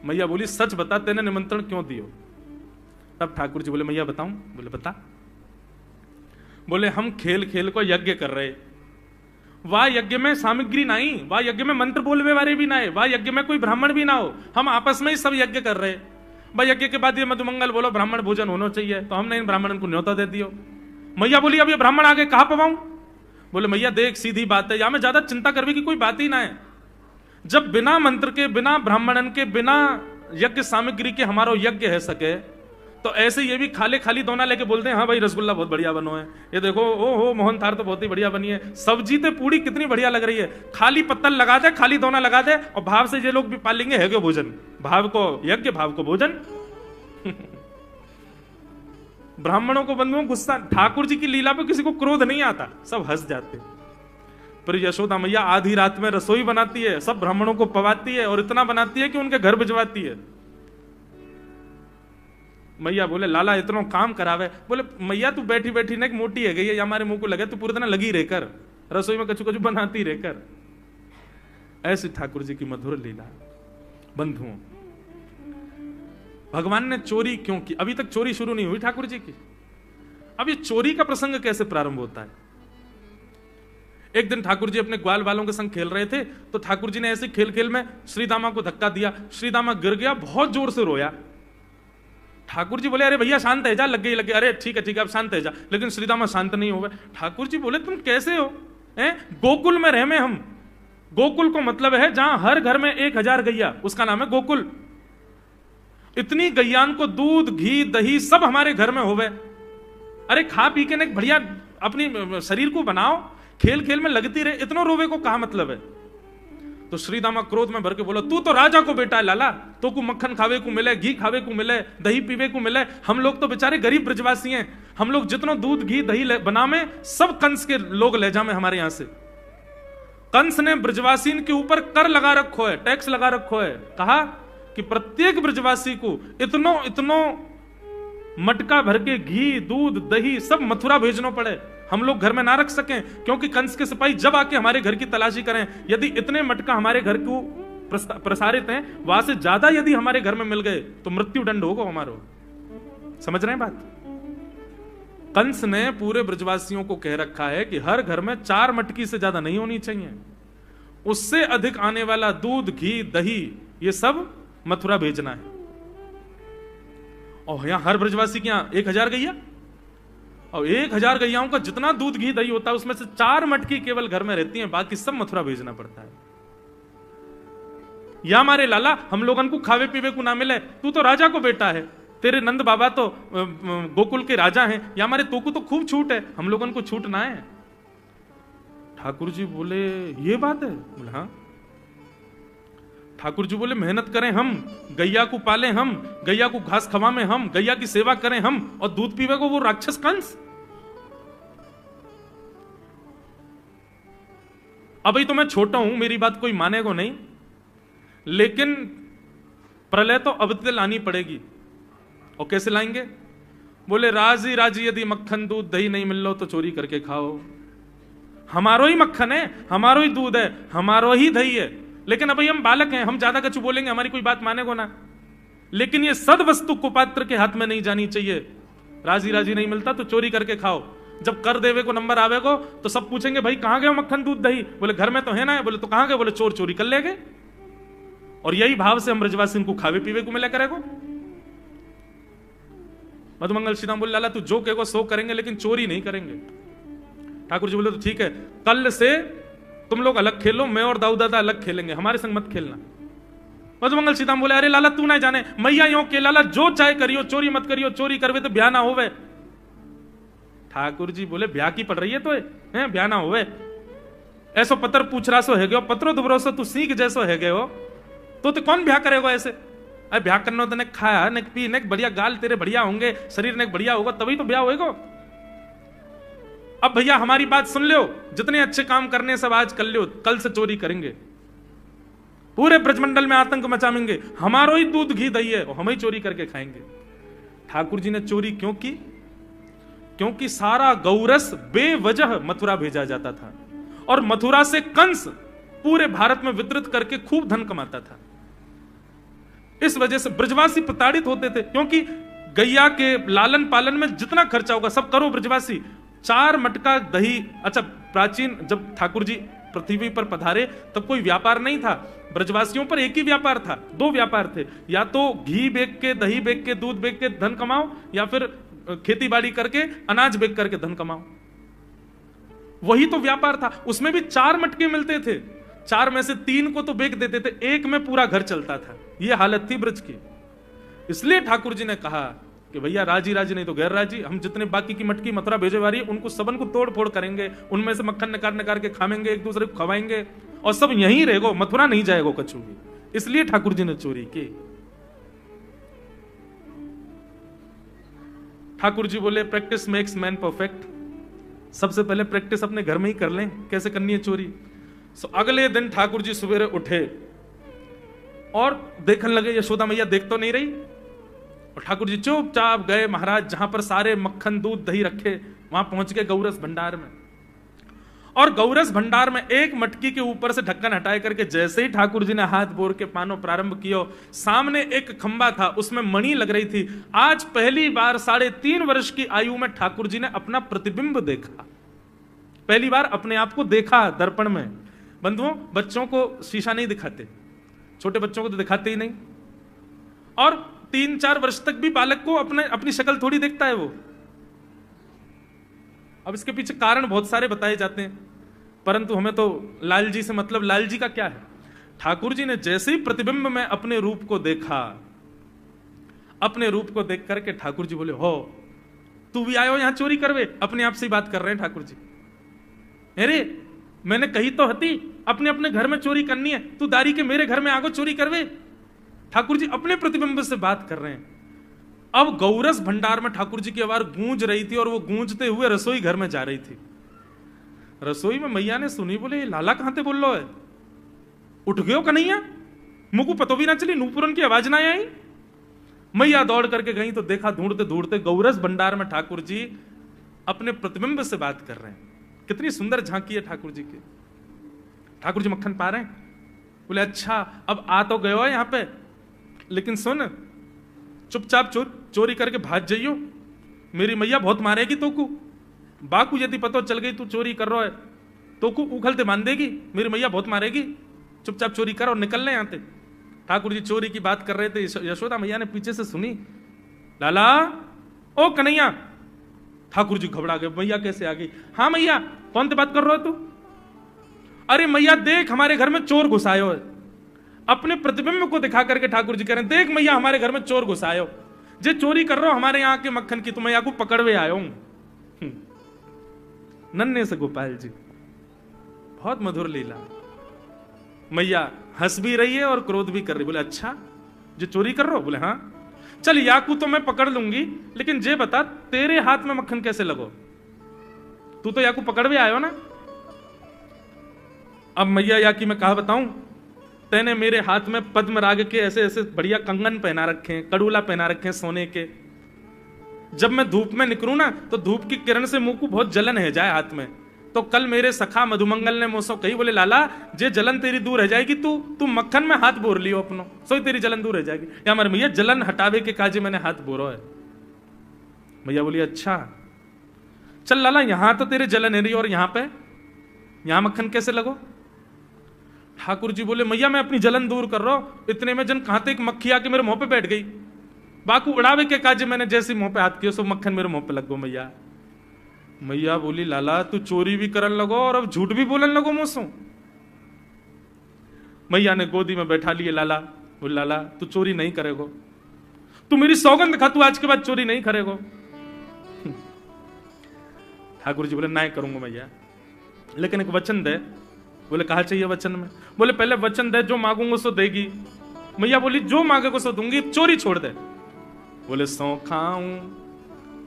मैया बोली सच बता तेने निमंत्रण क्यों दियो? तब ठाकुर जी बोले मैया बताऊं? बोले बता। बोले हम खेल खेल को यज्ञ कर रहे वाह यज्ञ में सामग्री नहीं, वाह यज्ञ में मंत्र बोलवे वाले भी ना है, वाह यज्ञ में कोई ब्राह्मण भी ना हो, हम आपस में ही सब यज्ञ कर रहे। भाई यज्ञ के बाद ये मधुमंगल बोलो ब्राह्मण भोजन होना चाहिए, तो हमने इन ब्राह्मणों को न्योता दे दियो। मैया बोली अब ये ब्राह्मण आगे कहां पवाऊं? बोले मैया देख सीधी बात है, यहां में ज्यादा चिंता करने की कोई बात ही ना है। जब बिना मंत्र के, बिना ब्राह्मणन के, बिना यज्ञ सामग्री के हमारा यज्ञ है सके, तो ऐसे ये भी खाली दोना लेके बोलते हैं हाँ भाई रसगुल्ला बहुत बढ़िया बनो है, ये देखो ओ हो मोहन थार तो बहुत ही बढ़िया बनी है, सब्जी तो पूरी कितनी बढ़िया लग रही है, खाली पत्तल लगा दे, खाली दोना लगा दे, और भाव से ये लोग भी पालेंगे है क्यों भोजन, भाव को यज्ञ भाव को भोजन। ब्राह्मणों को बंधुओं गुस्सा, ठाकुर जी की लीला पे किसी को क्रोध नहीं आता, सब हंस जाते। पर यशोदा मैया आधी रात में रसोई बनाती है, सब ब्राह्मणों को पवाती है, और इतना बनाती है कि उनके घर भिजवाती है। मैया बोले लाला इतना काम करावे, बोले मैया तू बैठी बैठी ना मोटी है गई है, हमारे मुंह को लगे तू पूरे दिन लगी रहकर रसोई में कचू कचू बनाती रहकर। ऐसी ठाकुर जी की मधुर लीला। बंधुओं, भगवान ने चोरी क्यों की? अभी तक चोरी शुरू नहीं हुई ठाकुर जी की। अब ये चोरी का प्रसंग कैसे प्रारंभ होता है? एक दिन ठाकुर जी अपने ग्वाल वालों के संग खेल रहे थे, तो ठाकुर जी ने ऐसे खेल खेल में श्रीदामा को धक्का दिया, श्रीदामा गिर गया, बहुत जोर से रोया। ठाकुर जी बोले अरे भैया शांत है जा, लग गई लग गई, अरे ठीक है अब शांत है जा, लेकिन श्रीदामा शांत नहीं हुआ। ठाकुर जी बोले तुम कैसे हो? गोकुल में रहे में हम, गोकुल को मतलब है जहां हर घर में 1000 गैया, उसका नाम है गोकुल। इतनी गैयान को दूध घी दही सब हमारे घर में होवे, अरे खा पी के न बढ़िया अपनी शरीर को बनाओ, खेल खेल में लगती रहे, इतना रोवे को कहा मतलब है? तो श्रीदामा क्रोध में भर के बोला तू तो राजा को बेटा है लाला, तो को मक्खन खावे को मिले, घी खावे को मिले, दही पीवे को मिले, हम लोग तो बेचारे गरीब ब्रजवासी हैं, हम लोग जितना दूध घी दही बना में सब कंस के लोग ले जामे हमारे यहां से। कंस ने ब्रजवासी के ऊपर कर लगा रखो है, टैक्स लगा रखो है, कहा कि प्रत्येक ब्रजवासी को इतनो मटका भर के घी दूध दही सब मथुरा भेजना पड़े, हम लोग घर में ना रख सकें, क्योंकि कंस के सिपाही जब आके हमारे घर की तलाशी करें, यदि इतने मटका हमारे घर को प्रसारित हैं, वहां से ज्यादा यदि हमारे घर में मिल गए तो मृत्यु दंड होगा हमारा। समझ रहे हैं बात? कंस ने पूरे ब्रजवासियों को कह रखा है कि हर घर में 4 मटकी से ज्यादा नहीं होनी चाहिए, उससे अधिक आने वाला दूध घी दही ये सब मथुरा भेजना है। और यहां हर ब्रजवासी के यहां 1000 गैया, और 1000 गैयाओं का जितना दूध घी दही होता है उसमें से 4 मटकी केवल घर में रहती हैं, बाकी सब मथुरा भेजना पड़ता है। या हमारे लाला हम लोगन को खावे पीवे को ना मिले, तू तो राजा को बेटा है, तेरे नंद बाबा तो गोकुल के राजा हैं, या हमारे तो को तो खूब छूट है, हम लोगन को छूट ना है। ठाकुर जी बोले ये बात है? बोले हाँ। ठाकुर जी बोले मेहनत करें हम, गैया को पालें हम, गैया को घास खवाएं हम, गैया की सेवा करें हम, और दूध पीवे को वो राक्षस कंस। अभी तो मैं छोटा हूं, मेरी बात कोई मानेगा नहीं, लेकिन प्रलय तो अब तक लानी पड़ेगी। और कैसे लाएंगे? बोले राजी राजी यदि मक्खन दूध दही नहीं मिल लो तो चोरी करके खाओ, हमारो ही मक्खन है, हमारो ही दूध है, हमारो ही दही है, लेकिन अभी हम बालक हैं, हम ज्यादा कछु बोलेंगे हमारी कोई बात मानेगो ना। लेकिन ये सद वस्तु कुपात्र के हाथ में नहीं जानी चाहिए। राजी राजी नहीं मिलता तो चोरी करके खाओ, जब कर देवे को नंबर आवेगो तो सब पूछेंगे भाई कहां गए मक्खन दूध दही? बोले घर में तो है ना। बोले तो कहां गए? बोले चोर चोरी कर ले गए। और यही भाव से हम ब्रजवासी को खावे पीवे को मिला करेगो। मधुमंगल श्रीराम बोले लाला तू जो कहेगो सो करेंगे, लेकिन चोरी नहीं करेंगे। ठाकुर जी बोले तो ठीक है, कल से तुम लोग अलग खेलो, मैं और दाऊ दादा अलग खेलेंगे, हमारे संग मत खेलना। मधुमंगल सीताराम बोले अरे लाला तू ना जाने, मैया यो के लाला जो चाहे करियो, चोरी मत करियो, चोरी करवे तो ब्याह ना होवे। ठाकुर जी बोले ब्याह की पड़ रही है तो है ब्याह ना होवे। ऐसो पत्र पूछ रहा सो है गयो, पत्रो दुबरो सो तू सीख जैसो है गयो, तो कौन ब्याह करेगा ऐसे? अरे ब्याह करना तो ने खाया ने पी ने बढ़िया गाल तेरे बढ़िया होंगे, शरीर ने बढ़िया होगा तभी तो ब्याह होएगा। अब भैया हमारी बात सुन लो, जितने अच्छे काम करने सब आज कर लो, कल से चोरी करेंगे, पूरे ब्रजमंडल में आतंक मचाएंगे, हमारो ही दूध घी दही है और हम ही चोरी करके खाएंगे। ठाकुर जी ने चोरी क्यों की? क्योंकि सारा गौरस बेवजह मथुरा भेजा जाता था, और मथुरा से कंस पूरे भारत में वितरित करके खूब धन कमाता था। इस वजह से ब्रजवासी प्रताड़ित होते थे, क्योंकि गैया के लालन पालन में जितना खर्चा होगा सब करो ब्रजवासी, 4 मटका दही। अच्छा, प्राचीन जब ठाकुर जी पृथ्वी पर पधारे तब कोई व्यापार नहीं था, ब्रजवासियों पर एक ही व्यापार था, 2 व्यापार थे, या तो घी बेच के, दही बेच के, दूध बेच के धन कमाओ, या फिर खेती बाड़ी करके अनाज बेच करके धन कमाओ। वही तो व्यापार था। उसमें भी 4 मटके मिलते थे, 4 में से 3 को तो बेच देते थे, 1 में पूरा घर चलता था। यह हालत थी ब्रज की। इसलिए ठाकुर जी ने कहा कि भैया राजी राजी नहीं तो गैर राजी, हम जितने बाकी की मटकी मथुरा भेजे वाली उनको सबन को तोड़ फोड़ करेंगे, उनमें से मक्खन निकाल निकाल के खाएंगे, एक दूसरे को खवाएंगे, और सब यहीं रहेगो, मथुरा नहीं जाएगो कछु भी। इसलिए ठाकुर जी ने चोरी की। ठाकुर जी बोले प्रैक्टिस मेक्स मैन परफेक्ट। सबसे पहले प्रैक्टिस अपने घर में ही कर लें, कैसे करनी है चोरी। अगले दिन ठाकुर जी सवेरे उठे और देखने लगे यशोदा मैया देख तो नहीं रही, और ठाकुर जी चुपचाप गए महाराज जहां पर सारे मक्खन दूध दही रखे, वहां पहुंच गए गौरस भंडार में। और गौरस भंडार में एक मटकी के ऊपर से ढक्कन हटाए करके जैसे ही ठाकुर जी ने हाथ बोर के पानो प्रारंभ किया, सामने एक खंबा था, उसमें मणि लग रही थी। आज पहली बार 3.5 वर्ष की आयु में ठाकुर जी ने अपना प्रतिबिंब देखा, पहली बार अपने आप को देखा दर्पण में। बंधुओं, बच्चों को शीशा नहीं दिखाते, छोटे बच्चों को तो दिखाते ही नहीं, और 3-4 वर्ष तक भी बालक को अपनी शक्ल थोड़ी देखता है वो। अब इसके पीछे कारण बहुत सारे बताए जाते हैं, परंतु हमें तो लाल जी से मतलब, लाल जी का क्या है। ठाकुर जी ने जैसे ही प्रतिबिंब में अपने रूप को देखा, अपने रूप को देख करके ठाकुर जी बोले, हो तू भी आयो यहां चोरी करवे। अपने आप से ही बात कर रहे हैं ठाकुर जी। अरे मैंने कही तो हती अपने अपने घर में चोरी करनी है, तू दारी के मेरे घर में आगो चोरी करवे। ठाकुर जी अपने प्रतिबिंब से बात कर रहे हैं। अब गौरस भंडार में ठाकुर जी की आवाज गूंज रही थी, और वो गूंजते हुए रसोई घर में जा रही थी। रसोई में मैया ने सुनी, बोले लाला कहां ते बोल लो है, उठ गयो कन्हैया, मुझको पतो भी ना चली, नूपुरन की आवाज ना आई। मैया दौड़ करके गई तो देखा ढूंढते ढूंढते गौरस भंडार में ठाकुर जी अपने प्रतिबिंब से बात कर रहे हैं। कितनी सुंदर झांकी है ठाकुर जी की। ठाकुर जी मक्खन पा रहे हैं, बोले अच्छा अब आ तो गयो है यहां पे, लेकिन सुन चुपचाप चोरी करके भाग जाइयो, मेरी मैया बहुत मारेगी तो को। बाकू यदि पतो चल गई तू चोरी कर रहा है तो को उखलते मान देगी, मेरी मैया बहुत मारेगी, चुपचाप चोरी कर और निकल ले यहां से। ठाकुर जी चोरी की बात कर रहे थे, यशोदा मैया ने पीछे से सुनी, लाला ओ कन्हैया। ठाकुर जी घबरा गए, मैया कैसे आ गई। हाँ मैया, कौन से बात कर रहे हो तू। अरे मैया देख हमारे घर में चोर घुसायो है। अपने प्रतिबिंब को दिखा करके ठाकुर जी कह रहे हैं, देख मैया हमारे घर में चोर घुसायो, जे चोरी कर रहा हो हमारे यहाँ के मक्खन की, तो मैया को पकड़वे आयो हूं। नन्हे से गोपाल जी, बहुत मधुर लीला। मैया हंस भी रही है और क्रोध भी कर रही। बोले अच्छा जो चोरी कर रहा हो। बोले हाँ, चल याकू तो मैं पकड़ लूंगी, लेकिन जे बता तेरे हाथ में मक्खन कैसे लगो, तू तो याकू पकड़वे आयो ना। अब मैया याकी मैं कहा बताऊं, तेने मेरे हाथ में पद्म राग के ऐसे ऐसे बढ़िया कंगन पहना रखे हैं, कड़ूला पहना रखे हैं सोने के। जब मैं धूप में निकलूं ना तो धूप की किरण से मुंह को बहुत जलन है जाए हाथ में। तो कल मेरे सखा मधुमंगल ने मुझसे कही, बोले लाला जे जलन तेरी दूर रह जाएगी, तू मक्खन में हाथ बोर लियो अपनो, सो तेरी जलन दूर रह जाएगी। या हमारे भैया जलन हटावे के काजे मैंने हाथ बोरो है। भैया बोली अच्छा चल लाला, यहां तो तेरे जलन है रही और यहां मक्खन कैसे लगो। ठाकुर जी बोले मैया मैं अपनी जलन दूर कर रहा हूं। इतने में जन कहां एक मक्खी आके मेरे मुंह पे बैठ गई, बाकू उड़ावे के काजे मैंने जैसे मुंह पे हाथ किया सो मक्खन मेरे मुंह पे लग गो। मैया बोली लाला तू चोरी भी करन लगो और अब झूठ भी बोलन लगो मुझसे। मैया ने गोदी में बैठा लिए लाला। बोले लाला तू चोरी नहीं करेगो, तू मेरी सौगंध खा, तू आज के बाद चोरी नहीं करेगो। ठाकुर जी बोले नहीं करूंगा मैया, लेकिन एक वचन दे। बोले कहा चाहिए वचन में। बोले पहले वचन दे, जो मांगूंगा सो देगी। मैया बोली जो मांगेगा सो दूंगी, चोरी छोड़ दे। बोले सौ खाऊं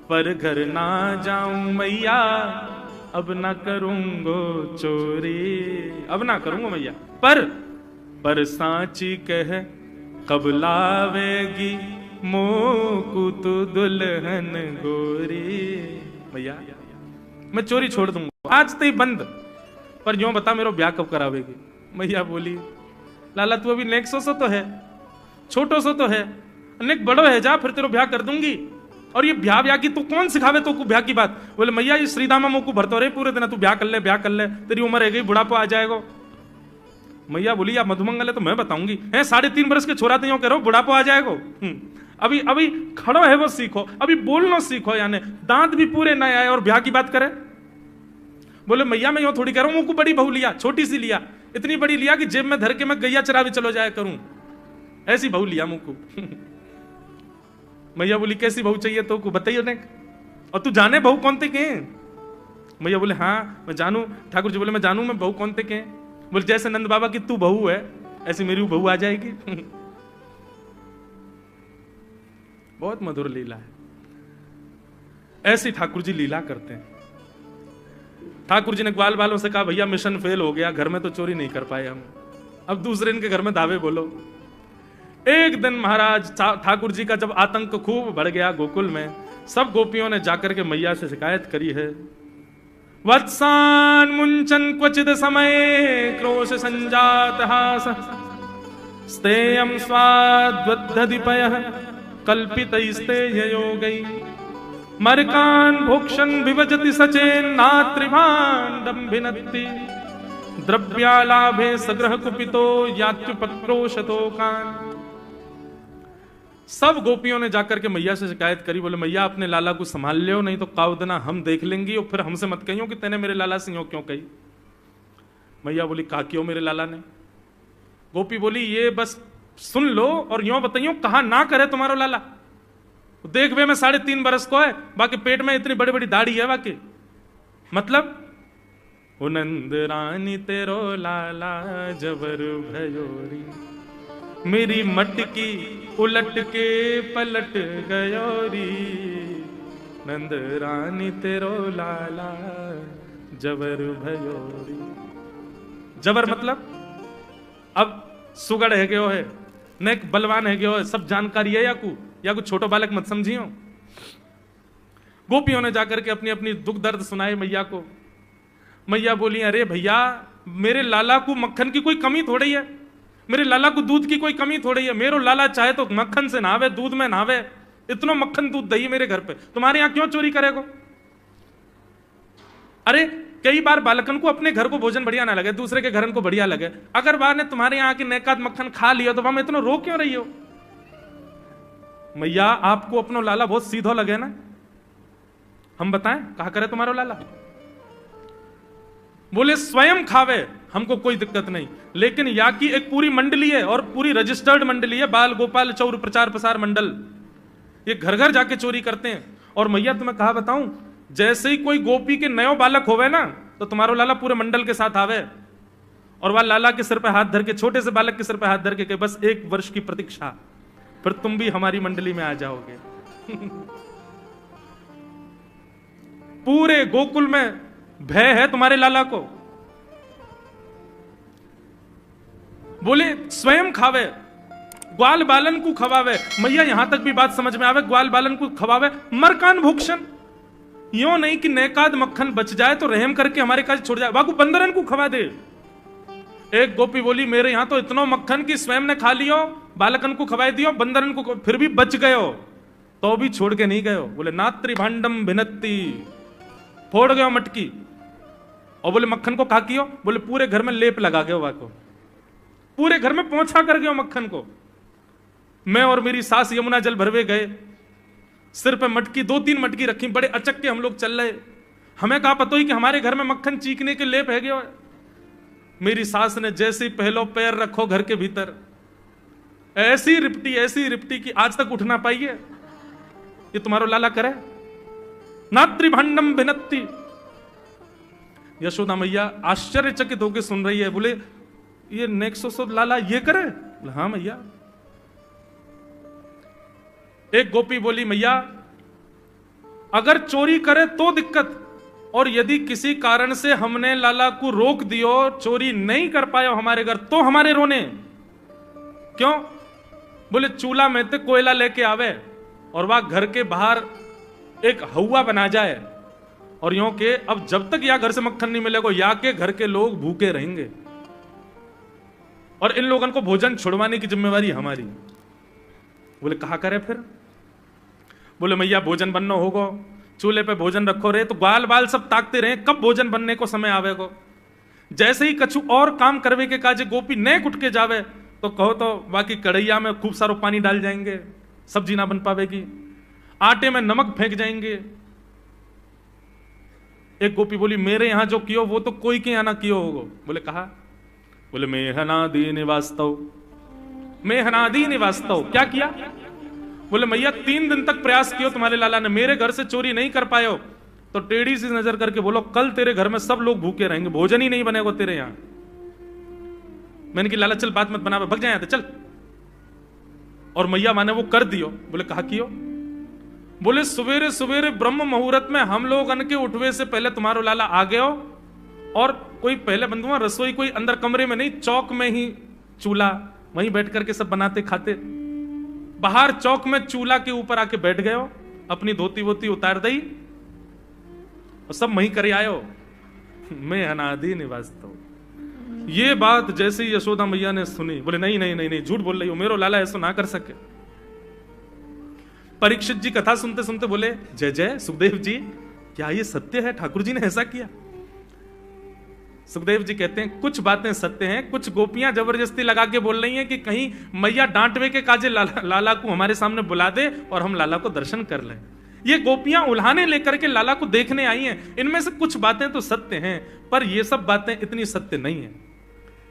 पर घर ना जाऊं मैया, अब ना करूंगो चोरी। अब ना करूंगा मैया, पर सांची कह कब लावेगी मोकू तू दुल्हन गोरी। मैया मैं चोरी छोड़ दूंगा, आज तो ही बंद, पर जो बता मेरा ब्याह कब करावेगी। मैया बोली लाला तू अभी नेक सो तो है, छोटो सो तो है, नेक बड़ो है, जा फिर तेरा ब्याह कर दूंगी। और ये ब्याह ब्याह की तू कौन सिखावे तो को ब्याह की बात? बोले मैया ये श्रीदामा मोकू भरतो रहे पूरे दिन, तू ब्याह कर ले, तेरी उम्र है गई, बुढ़ापा आ जाएगा। मैया बोली या मधुमंगल है तो मैं बताऊंगी, है 3.5 बरस के छोरा तो कह बुढ़ापा आ जाएगा। अभी अभी खड़ो है वो सीखो, अभी बोलना सीखो, यानी दांत भी पूरे नए आए और ब्याह की बात करे। बोले मैया मैं यूं थोड़ी कह रहा हूं, मुझको बड़ी बहू लिया, छोटी सी लिया, इतनी बड़ी लिया कि जेब में धर के मैं गैया चरा भी चलो जाया करूं, ऐसी बहू लिया मुझको। मैया बोली कैसी बहू चाहिए तो बताइए ने, और तू जाने बहू कौन थे के? मैया बोले हाँ मैं जानू। ठाकुर जी बोले मैं जानू मैं बहू कौन थे के? बोले जैसे नंद बाबा की तू बहू है ऐसी मेरी बहू आ जाएगी। बहुत मधुर लीला है, ऐसी ठाकुर जी लीला करते हैं। ठाकुर जी ने ग्वाल वालों से कहा भैया मिशन फेल हो गया, घर में तो चोरी नहीं कर पाए हम, अब दूसरे इनके घर में दावे बोलो। एक दिन महाराज ठाकुर जी का जब आतंक खूब बढ़ गया गोकुल में, सब गोपियों ने जाकर के मैया से शिकायत करी है। वत्सान मुंचन क्वचित समय क्रोश संजात हास स्तेयम स्वाद्वद्धदिपयः कल्पितैस्तेययोगै मरकान भोक्षण विभजति सचेन नात्रिभाण्डं भिनत्ति द्रव्यालाभे सग्रह कुपितो यात्युपक्रोशतोकान। सब गोपियों ने जाकर के मैया से शिकायत करी, बोले मैया अपने लाला को संभाल लियो, नहीं तो कावदना हम देख लेंगी और फिर हमसे मत कहियो कि तेने मेरे लाला से यूं क्यों कही। मैया बोली कहा क्यों मेरे लाला ने? गोपी बोली ये बस सुन लो और यूं बताइयो कहा ना करे तुम्हारो लाला। देख वे मैं 3.5 बरस को है, बाकी पेट में इतनी बड़ी बड़ी दाढ़ी है बाकी, मतलब ओ नंद रानी तेरो लाला जबर भयोरी, मेरी मटकी उलट के पलट गयोरी, नंद रानी तेरो लाला जबर भयोरी। जबर मतलब अब सुगड़ है गयो है, नेक बलवान है गयो है, सब जानकारी है या कुछ छोटो बालक मत समझियो। गोपियों ने जाकर के अपनी अपनी दुख दर्द सुनाए मैया को। मैया बोली अरे भैया मेरे लाला को मक्खन की कोई कमी थोड़ी है, मेरे लाला को दूध की कोई कमी थोड़ी है, मेरो लाला चाहे तो मक्खन से नहावे, दूध में नहावे, इतना मक्खन दूध दही मेरे घर पे, तुम्हारे यहां क्यों चोरी करेगो? अरे कई बार बालकन को अपने घर को भोजन बढ़िया ना लगे, दूसरे के घर को बढ़िया लगे, अगर बार ने तुम्हारे यहाँ के नेकाद मक्खन खा लिया तो वहां इतना रो क्यों रही हो? मैया आपको अपनो लाला बहुत सीधो लगे ना, हम बताएं कहा करे तुम्हारा लाला? बोले स्वयं खावे हमको कोई दिक्कत नहीं, लेकिन या की एक पूरी मंडली है और पूरी रजिस्टर्ड मंडली है, बाल गोपाल चौर प्रचार प्रसार मंडल, ये घर घर जाके चोरी करते हैं। और मैया तुम्हें कहा बताऊं, जैसे ही कोई गोपी के नयो बालक होवे ना तो तुम्हारो लाला पूरे मंडल के साथ आवे और वह लाला के सिर पे हाथ धर के, छोटे से बालक के सिर पे हाथ धर के बस 1 वर्ष की प्रतीक्षा, फिर तुम भी हमारी मंडली में आ जाओगे। पूरे गोकुल में भय है तुम्हारे लाला को। बोले स्वयं खावे, ग्वाल बालन को खवावे। मैया यहां तक भी बात समझ में आवे, ग्वाल बालन को खवावे, मरकान भूक्षण, यो नहीं कि नेकाद मक्खन बच जाए तो रहम करके हमारे काज छोड़ जाए, वाकू बंदरन को खवा दे। एक गोपी बोली मेरे यहां तो इतना मक्खन की स्वयं ने खा लियो, बालकन को खवाई दियो, बंदरन को फिर भी बच गयो तो भी छोड़ के नहीं गयो। बोले नात्री भांडम भिनत्ती, फोड़ गयो मटकी। और बोले मक्खन को कहा कियो? बोले पूरे घर में लेप लगा गयो, वाको पूरे घर में पोंछा कर गयो मक्खन को। मैं और मेरी सास यमुना जल भरवे गए, सिर पे मटकी 2-3 मटकी रखी, बड़े अचक के हम लोग चल रहे, हमें कहा पता ही कि हमारे घर में मक्खन चीकने के लेप है गयो। मेरी सास ने जैसे ही पहलो पैर रखो घर के भीतर, ऐसी रिपटी कि आज तक उठ ना पाई है। ये तुम्हारो लाला करे? नात्रिभांडम भिनत्ती। यशोदा मैया आश्चर्यचकित होकर सुन रही है, बोले ये नेक्सो लाला ये करे? हाँ मैया। एक गोपी बोली मैया अगर चोरी करे तो दिक्कत, और यदि किसी कारण से हमने लाला को रोक दियो, चोरी नहीं कर पाए हमारे घर, तो हमारे रोने क्यों? बोले चूल्हा में तो कोयला लेके आवे और वह घर के बाहर एक हवा बना जाए, और यूं के अब जब तक या घर से मक्खन नहीं मिलेगा या के घर के लोग भूखे रहेंगे, और इन लोगों को भोजन छुड़वाने की जिम्मेवारी हमारी। बोले कहा करे फिर? बोले मैया भोजन बनना होगा, चूल्हे पे भोजन रखो रे। तो ग्वाल बाल सब ताकते रहे कब भोजन बनने को समय आवेगो। जैसे ही कछु और काम करवे के काजे गोपी नेक उठ के जावे तो कहो तो बाकी कढ़ैया में खूब सारो पानी डाल जाएंगे, सब्जी ना बन पावेगी, आटे में नमक फेंक जाएंगे। एक गोपी बोली मेरे यहां जो कियो वो तो कोई के यहां ना कियो होगो। बोले कहा? बोले मेहनादी निवास्तव, मेहनादी निवास्तव। क्या किया? बोले मैया 3 दिन तक प्रयास कियो तुम्हारे लाला ने, मेरे घर से चोरी नहीं कर पायो। तो टेढ़ी सी नजर करके बोलो कल तेरे घर में सब लोग भूखे रहेंगे, भोजन ही नहीं बनेगा तेरे यहां। मैंने कि लाला चल बात मत बना, भग जाए चल। और मैया माने वो कर दियो। बोले कहा कियो? बोले सवेरे सवेरे ब्रह्म मुहूर्त में हम लोग अन के उठवे से पहले तुम्हारो लाला आ गयो, और कोई पहले बंधुआ रसोई कोई अंदर कमरे में नहीं, चौक में ही चूल्हा, वहीं बैठ करके सब बनाते खाते। बाहर चौक में चूल्हा के ऊपर आके बैठ गए, अपनी धोती वोती उतार दई और सब वहीं करे आयो। मैं अनादि निवास्तव। ये बात जैसे ही यशोदा मैया ने सुनी, बोले नहीं नहीं नहीं नहीं, झूठ बोल रही हो, मेरो लाला ऐसा ना कर सके। परीक्षित जी कथा सुनते सुनते बोले जय जय सुखदेव जी, क्या ये सत्य है? ठाकुर जी ने ऐसा किया? सुखदेव जी कहते हैं कुछ बातें सत्य हैं, कुछ गोपियां जबरदस्ती लगा के बोल रही हैं कि कहीं मैया डांटवे के काजे लाला को हमारे सामने बुला दे और हम लाला को दर्शन कर लें। ये गोपियां उल्हाने लेकर के लाला को देखने आई हैं। इनमें से कुछ बातें तो सत्य हैं, पर ये सब बातें इतनी सत्य नहीं है।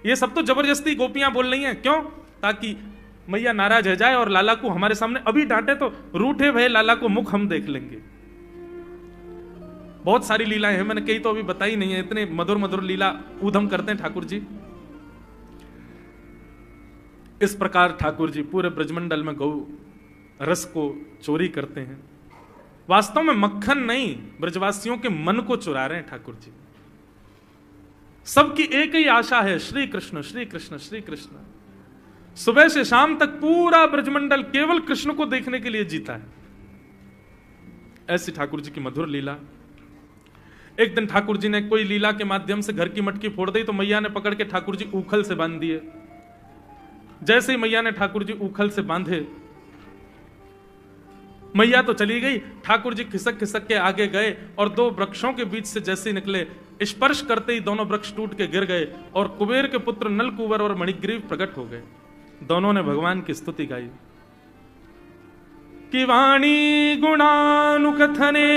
ये सब तो जबरदस्ती गोपियां बोल रही हैं। क्यों? ताकि मैया नाराज हो जाए और लाला को हमारे सामने अभी डांटे तो रूठे भय लाला को मुख हम देख लेंगे। बहुत सारी लीलाएं हैं, मैंने कई तो अभी बताई नहीं है। इतने मधुर मधुर लीला ऊधम करते हैं ठाकुर जी। इस प्रकार ठाकुर जी पूरे ब्रजमंडल में गौ रस को चोरी करते हैं। वास्तव में मक्खन नहीं, ब्रजवासियों के मन को चुरा रहे हैं ठाकुर जी। सबकी एक ही आशा है, श्री कृष्ण श्री कृष्ण श्री कृष्ण। सुबह से शाम तक पूरा ब्रजमंडल केवल कृष्ण को देखने के लिए जीता है। ऐसी ठाकुर जी की मधुर लीला। एक दिन ठाकुर जी ने कोई लीला के माध्यम से घर की मटकी फोड़ दी, तो मैया ने पकड़ के ठाकुर जी ऊखल से बांध दिए। जैसे ही मैया ने ठाकुर जी ऊखल से बांधे, मैया तो चली गई, ठाकुर जी खिसक खिसक के आगे गए और 2 वृक्षों के बीच से जैसे निकले, स्पर्श करते ही दोनों वृक्ष टूट के गिर गए और कुबेर के पुत्र नलकुबर और मणिग्रीव प्रकट हो गए। दोनों ने भगवान की स्तुति गाई कि वाणी गुणानुकथने